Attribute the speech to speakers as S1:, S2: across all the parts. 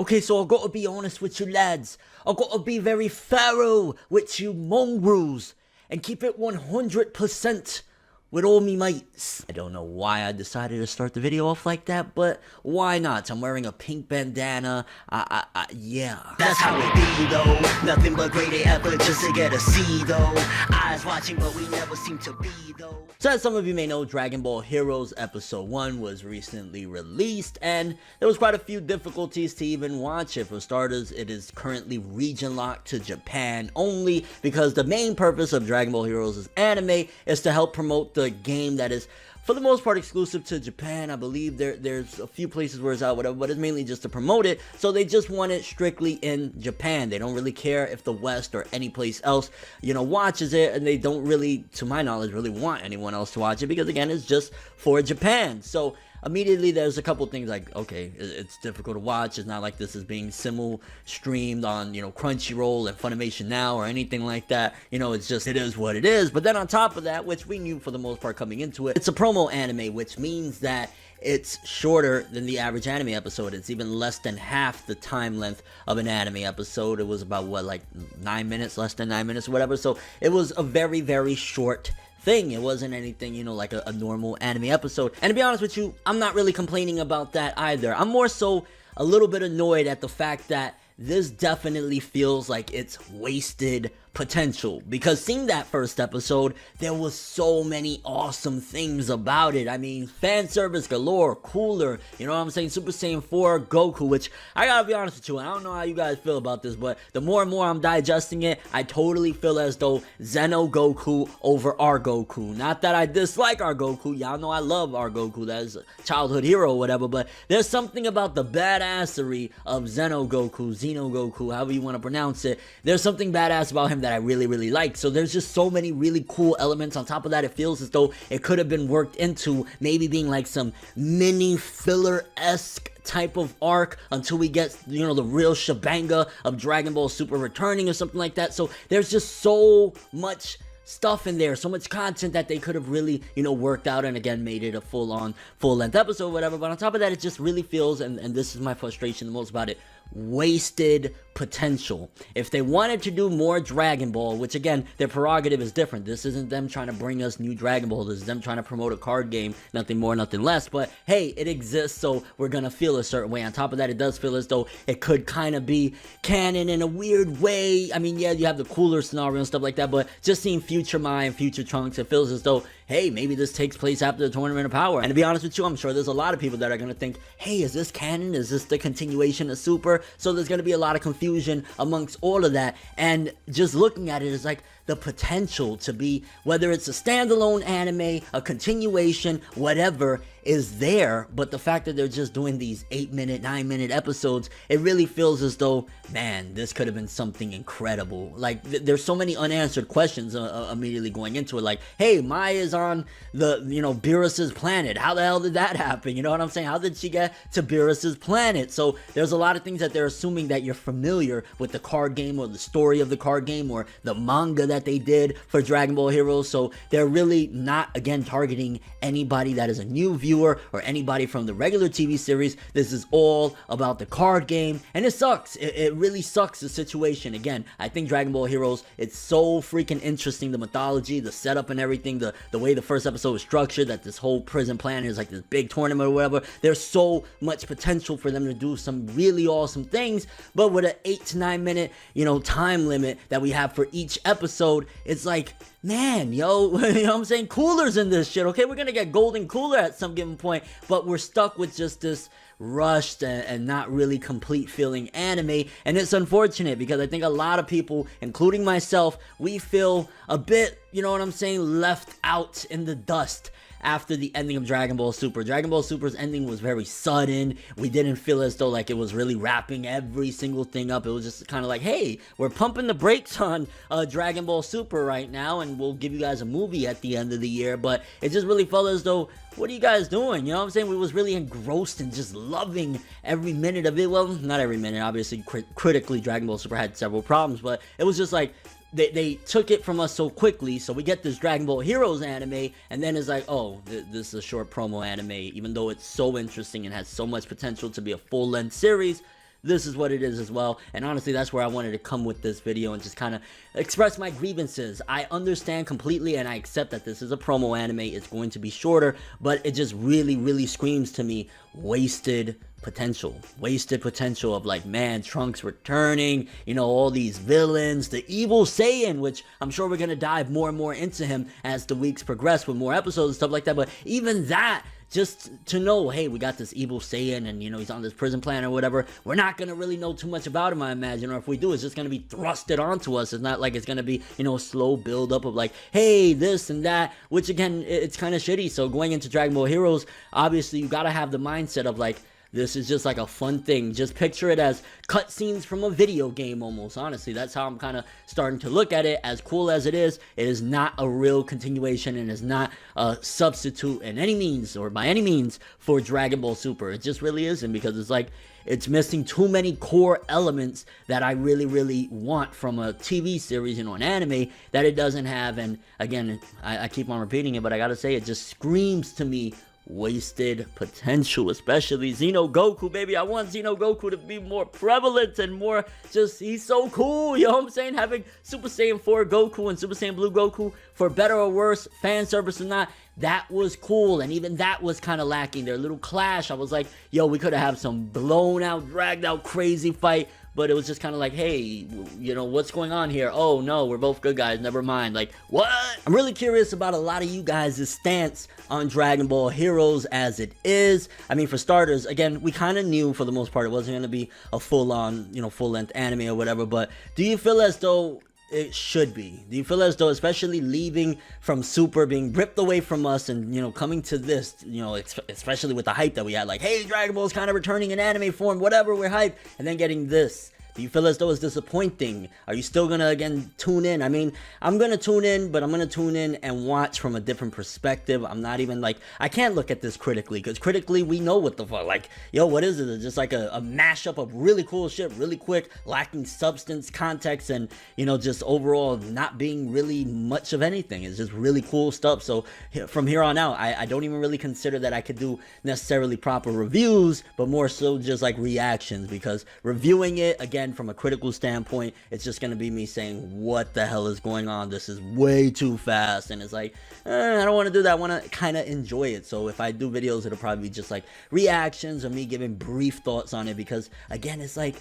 S1: Okay, so I gotta be honest with you lads. I gotta be very thorough with you mongrels and keep it 100% with all me mates. I don't know why I decided to start the video off like that, but why not? I'm wearing a pink bandana. Yeah.
S2: That's how it be though. Nothing but great effort just to get a C though. Eyes watching but we never seem to be though.
S1: So as some of you may know, Dragon Ball Heroes Episode 1 was recently released, and there was quite a few difficulties to even watch it. For starters, it is currently region locked to Japan only, because the main purpose of Dragon Ball Heroes' anime is to help promote the game that is, for the most part, exclusive to Japan. I believe there's a few places where it's out, whatever, but it's mainly just to promote it. So they just want it strictly in Japan. They don't really care if the West or any place else, watches it, and they don't really, to my knowledge, really want anyone else to watch it, because again, it's just for Japan. So immediately there's a couple things like, okay, it's difficult to watch. It's not like this is being simul streamed on, Crunchyroll and Funimation Now or anything like that. It's just, it is what it is. But then on top of that, which we knew for the most part coming into it, it's a promo anime, which means that it's shorter than the average anime episode. It's even less than half the time length of an anime episode. It was about, like 9 minutes, less than 9 minutes or whatever. So it was a very, very short thing. It wasn't anything, like a normal anime episode. And to be honest with you, I'm not really complaining about that either. I'm more so a little bit annoyed at the fact that this definitely feels like it's wasted potential, because seeing that first episode, there was so many awesome things about it. I mean, fan service galore, cooler, Super Saiyan 4 Goku, which I gotta be honest with you, and I don't know how you guys feel about this, but the more and more I'm digesting it, I totally feel as though Zeno Goku over our Goku. Not that I dislike our Goku, y'all know I love our Goku, that's a childhood hero or whatever, but there's something about the badassery of Zeno Goku, however you want to pronounce it. There's something badass about him that I really, really like. So there's just so many really cool elements. On top of that, it feels as though it could have been worked into maybe being like some mini filler-esque type of arc until we get, the real shebanga of Dragon Ball Super returning or something like that. So there's just so much stuff in there, so much content that they could have really, worked out and again made it a full-length episode, whatever. But on top of that, it just really feels, and this is my frustration the most about it, wasted potential. If they wanted to do more Dragon Ball, which again, their prerogative is different. This isn't them trying to bring us new Dragon Ball. This is them trying to promote a card game, nothing more, nothing less. But hey, it exists, so we're gonna feel a certain way. On top of that, it does feel as though it could kind of be canon in a weird way. I mean, yeah, you have the cooler scenario and stuff like that, but just seeing Future Mai and Future Trunks, it feels as though, hey, maybe this takes place after the Tournament of Power. And to be honest with you, I'm sure there's a lot of people that are going to think, hey, is this canon? Is this the continuation of Super? So there's going to be a lot of confusion amongst all of that. And just looking at it is like the potential to be, whether it's a standalone anime, a continuation, whatever, is there. But the fact that they're just doing these 8-minute, 9-minute episodes, it really feels as though, man, this could have been something incredible. Like, there's so many unanswered questions immediately going into it. Like, hey, Mai is on the, Beerus's planet. How the hell did that happen? You know what I'm saying? How did she get to Beerus's planet? So there's a lot of things that they're assuming that you're familiar with the card game or the story of the card game or the manga that they did for Dragon Ball Heroes. So they're really not, again, targeting anybody that is a new viewer or anybody from the regular TV series. This is all about the card game, and it sucks. It really sucks, the situation. Again, I think Dragon Ball Heroes, it's so freaking interesting, the mythology, the setup and everything, the way the first episode was structured, that this whole prison planet is like this big tournament or whatever. There's so much potential for them to do some really awesome things, but with an 8 to 9 minute, time limit that we have for each episode, it's like, man, yo, you know what I'm saying? Coolers in this shit, okay? We're gonna get golden cooler at some given point, but we're stuck with just this rushed and not really complete feeling anime. And it's unfortunate, because I think a lot of people, including myself, we feel a bit, left out in the dust after the ending of Dragon Ball Super. Dragon Ball Super's ending was very sudden. We didn't feel as though like it was really wrapping every single thing up. It was just kind of like, hey, we're pumping the brakes on Dragon Ball Super right now, and we'll give you guys a movie at the end of the year. But it just really felt as though, what are you guys doing? You know what I'm saying? We was really engrossed and just loving every minute of it. Well, not every minute, obviously. Critically, Dragon Ball Super had several problems, but it was just like, they took it from us so quickly, so we get this Dragon Ball Heroes anime, and then it's like, oh, this is a short promo anime, even though it's so interesting and has so much potential to be a full-length series. this is what it is as well. And honestly, that's where I wanted to come with this video and just kind of express my grievances. I understand completely and I accept that this is a promo anime. It's going to be shorter, but it just really screams to me wasted potential of like, man, Trunks returning, you know, all these villains, the evil Saiyan, which I'm sure we're gonna dive more and more into him as the weeks progress with more episodes and stuff like that. But even that, just to know, hey, we got this evil Saiyan and, you know, he's on this prison plan or whatever, we're not gonna really know too much about him, I imagine, or if we do, it's just gonna be thrusted onto us. It's not like it's gonna be, you know, a slow build up of like, hey, this and that, which again, it's kind of shitty. So going into Dragon Ball Heroes, obviously you gotta have the mindset of like, this is just like a fun thing. Just picture it as cutscenes from a video game almost. Honestly, that's how I'm kind of starting to look at it. As cool as it is not a real continuation and is not a substitute in any means or by any means for Dragon Ball Super. It just really isn't, because it's like, it's missing too many core elements that I really want from a TV series, you know, an anime, that it doesn't have. And again, I keep on repeating it, but I gotta say, it just screams to me wasted potential, especially Xeno Goku, baby. I want Xeno Goku to be more prevalent and more just, he's so cool, you know what I'm saying? Having Super Saiyan 4 Goku and Super Saiyan Blue Goku, for better or worse, fan service or not, that was cool. And even that was kind of lacking. Their little clash, I was like, yo, we could have some blown out, dragged out, crazy fight. But it was just kind of like, hey, you know, what's going on here? Oh, no, we're both good guys. Never mind. Like, what? I'm really curious about a lot of you guys' stance on Dragon Ball Heroes as it is. I mean, for starters, again, we kind of knew for the most part it wasn't going to be a full-on, you know, full-length anime or whatever. But do you feel as though it should be? Do you feel as though, especially leaving from Super, being ripped away from us, and, you know, coming to this, you know, especially with the hype that we had, like, hey, Dragon Ball's kind of returning in anime form, whatever, we're hyped, and then getting this, do you feel as though it's disappointing? Are you still gonna, again, tune in? I mean, I'm gonna tune in, but I'm gonna tune in and watch from a different perspective. I'm not even like, I can't look at this critically, because critically, we know what the fuck, like, yo, what is it? It's just like a mashup of really cool shit, really quick, lacking substance, context, and, you know, just overall not being really much of anything. It's just really cool stuff. So from here on out, I don't even really consider that I could do necessarily proper reviews, but more so just like reactions, because reviewing it, again, from a critical standpoint, it's just gonna be me saying, what the hell is going on? This is way too fast. And it's like, I don't want to do that. I want to kind of enjoy it. So if I do videos, it'll probably be just like reactions or me giving brief thoughts on it, because again, it's like,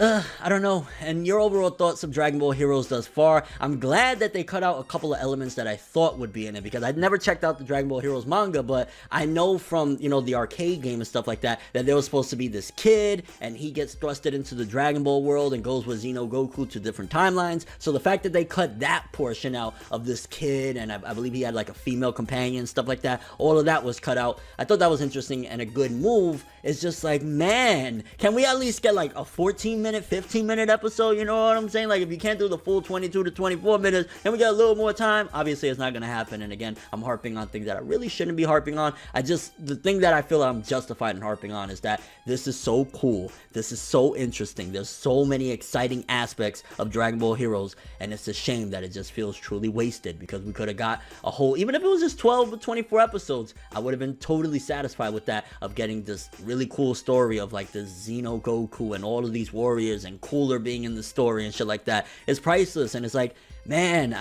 S1: I don't know. And your overall thoughts of Dragon Ball Heroes thus far? I'm glad that they cut out a couple of elements that I thought would be in it, because I'd never checked out the Dragon Ball Heroes manga, but I know from, you know, the arcade game and stuff like that, that there was supposed to be this kid, and he gets thrusted into the Dragon Ball world and goes with Xeno Goku to different timelines. So the fact that they cut that portion out of this kid, and I believe he had like a female companion, stuff like that, all of that was cut out. I thought that was interesting and a good move. It's just like, man, can we at least get like a 14-minute, 15-minute episode? You know what I'm saying? Like, if you can't do the full 22 to 24 minutes and we get a little more time, obviously it's not gonna happen. And again, I'm harping on things that I really shouldn't be harping on. The thing that I feel I'm justified in harping on is that this is so cool, this is so interesting, there's so many exciting aspects of Dragon Ball Heroes, and it's a shame that it just feels truly wasted, because we could have got a whole, even if it was just 12 or 24 episodes, I would have been totally satisfied with that, of getting this really cool story of like this Xeno Goku and all of these warriors, and Cooler being in the story and shit like that. It's priceless, and it's like, man,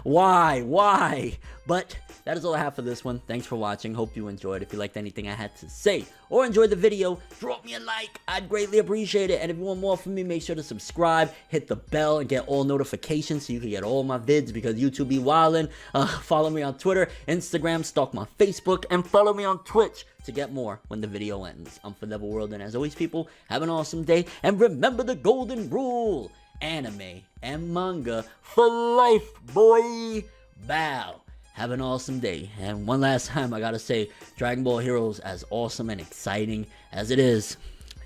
S1: why? But that is all I have for this one. Thanks for watching. Hope you enjoyed. If you liked anything I had to say or enjoyed the video, drop me a like. I'd greatly appreciate it. And if you want more from me, make sure to subscribe, hit the bell, and get all notifications so you can get all my vids, because YouTube be wildin'. Follow me on Twitter, Instagram, stalk my Facebook, and follow me on Twitch to get more when the video ends. I'm ForneverWorld, and as always, people, have an awesome day, and remember the golden rule: anime and manga for life, boy. Bow. Have an awesome day. And one last time, I gotta say, Dragon Ball Heroes, as awesome and exciting as it is,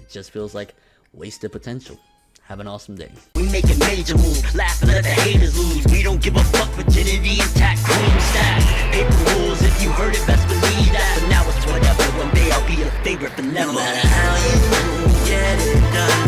S1: it just feels like wasted potential. Have an awesome day.
S2: We make a major move, laugh and let the haters lose. We don't give a fuck, virginity intact, cream stack. Paper rules, if you heard it, best believe that. But now it's whatever, one day I'll be your favorite, but never. No matter how you get it done.